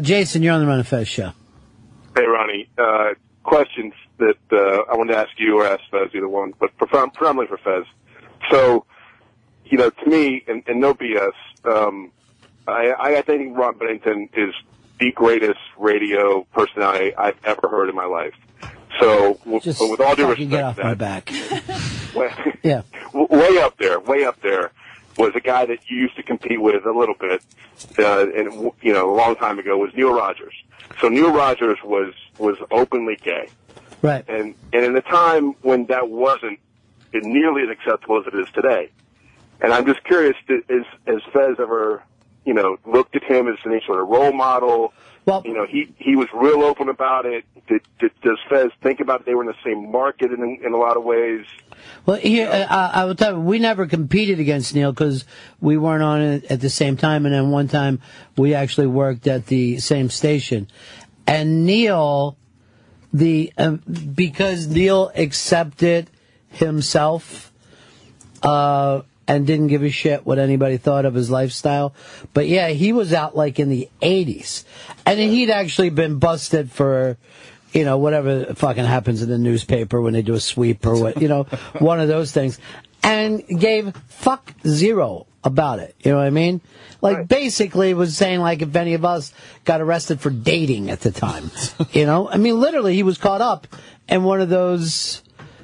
Jason, you're on the Ron and Fez show. Hey, Ronnie. Questions that I wanted to ask you or ask Fez, either one, but predominantly for Fez. So, to me, and no BS, I think Ron Bennington is the greatest radio personality I've ever heard in my life. So, with all due respect, get off my back. Yeah, way up there was a guy that you used to compete with a little bit, and a long time ago was Neil Rogers. So Neil Rogers was openly gay, right? And in a time when that wasn't nearly as acceptable as it is today. And I'm just curious, has Fez ever, looked at him as any sort of role model? Well, he was real open about it. Does Fez think about it? They were in the same market in a lot of ways. Well, here, I will tell you, we never competed against Neil because we weren't on it at the same time. And then one time we actually worked at the same station. And Neil, because Neil accepted himself, and didn't give a shit what anybody thought of his lifestyle. But yeah, he was out like in the 80s. And he'd actually been busted for, whatever fucking happens in the newspaper when they do a sweep or what, one of those things. And gave fuck zero about it. You know what I mean? Like, basically was saying, like, if any of us got arrested for dating at the time. I mean, literally, he was caught up in one of those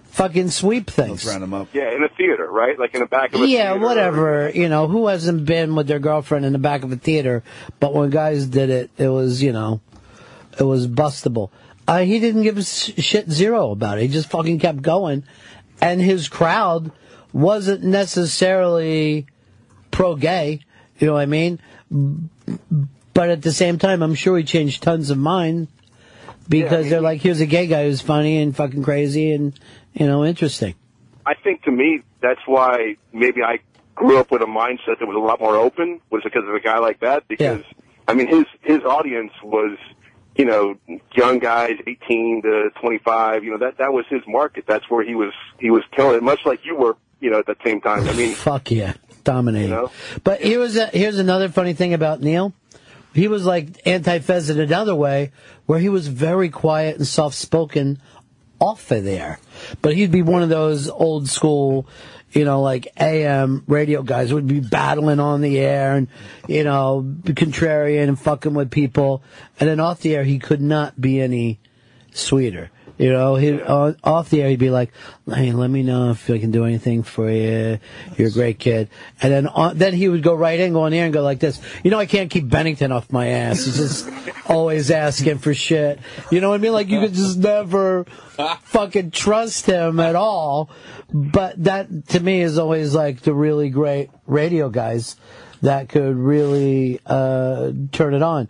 fucking sweep things. Let's round him up. Yeah, in a theater, right? Like in the back of a theater. Yeah, whatever. Who hasn't been with their girlfriend in the back of a theater? But when guys did it, it was, it was bustable. He didn't give a shit zero about it. He just fucking kept going. And his crowd wasn't necessarily pro-gay, you know what I mean? But at the same time, I'm sure he changed tons of mind. Because they're like, here's a gay guy who's funny and fucking crazy and, interesting. I think to me, that's why maybe I grew up with a mindset that was a lot more open, was because of a guy like that. Because, I mean, his audience was, young guys, 18 to 25, that was his market. That's where he was killing it, much like you were, at the same time. I mean. Fuck yeah. Dominating. But here's another funny thing about Neil. He was like anti-Fez in another way, where he was very quiet and soft-spoken off of there. But he'd be one of those old school, like AM radio guys who would be battling on the air and, be contrarian and fucking with people. And then off the air, he could not be any sweeter. Off the air, he'd be like, hey, let me know if I can do anything for you. You're a great kid. And then he would go right in, go on air and go like this. I can't keep Bennington off my ass. He's just always asking for shit. You know what I mean? Like, you could just never fucking trust him at all. But that, to me, is always like the really great radio guys that could really turn it on.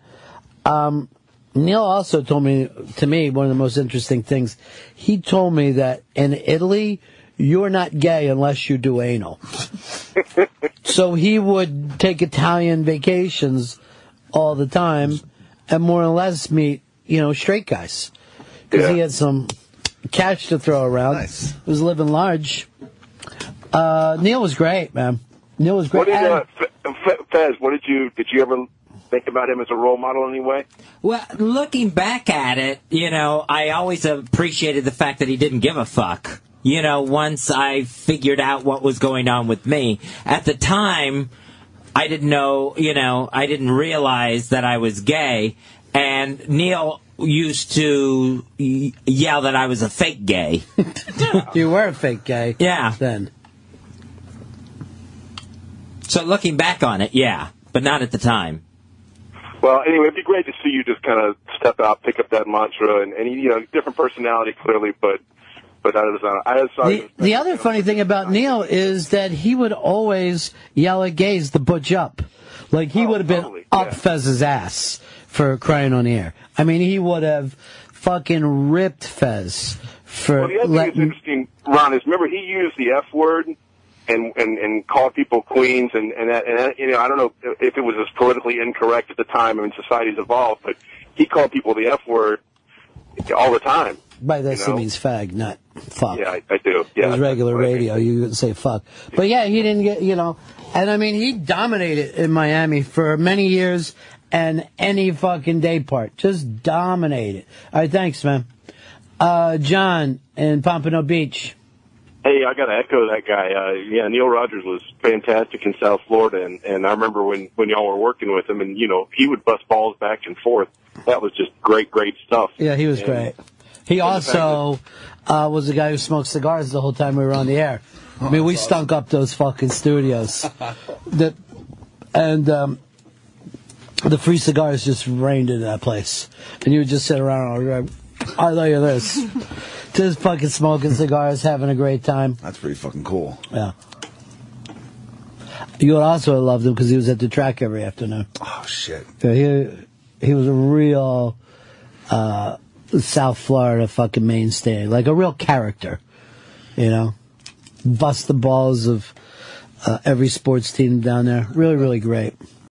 Neil also told me, to me, one of the most interesting things. He told me that in Italy, you're not gay unless you do anal. So he would take Italian vacations all the time and more or less meet, straight guys. Because he had some cash to throw around. Nice. He was living large. Neil was great, man. Neil was great. Fez, did you ever think about him as a role model in any way? Well, looking back at it, I always appreciated the fact that he didn't give a fuck. Once I figured out what was going on with me. At the time, I didn't know, I didn't realize that I was gay. And Neil used to yell that I was a fake gay. You were a fake gay. Yeah. Then. So looking back on it, yeah. But not at the time. Well, anyway, it'd be great to see you just kind of step out, pick up that mantra, and different personality clearly, but the other funny thing about Neil is that he would always yell at gays to butch up. Like, he would have been up Fez's ass for crying on the air. I mean, he would have fucking ripped Fez for... Well, the other thing that's interesting, Ron, is remember he used the F word and called people queens, and I don't know if it was as politically incorrect at the time. I mean, society's evolved, but he called people the F word all the time. By this, he means fag, not fuck. Yeah, I do. Yeah, it was regular radio. You would say fuck. But yeah, he didn't get, and I mean, he dominated in Miami for many years and any fucking day part. Just dominate it. All right, thanks, man. John in Pompano Beach. Hey, I got to echo that guy. Yeah, Neil Rogers was fantastic in South Florida, and I remember when y'all were working with him, and he would bust balls back and forth. That was just great stuff. Yeah, he was great. He also was the guy who smoked cigars the whole time we were on the air. I mean, we stunk up those fucking studios. The free cigars just rained in that place, and you would just sit around and I tell you this. Just fucking smoking cigars, having a great time. That's pretty fucking cool. Yeah. You would also have loved him because he was at the track every afternoon. Oh, shit. Yeah, he was a real South Florida fucking mainstay. Like a real character, Bust the balls of every sports team down there. Really, really great.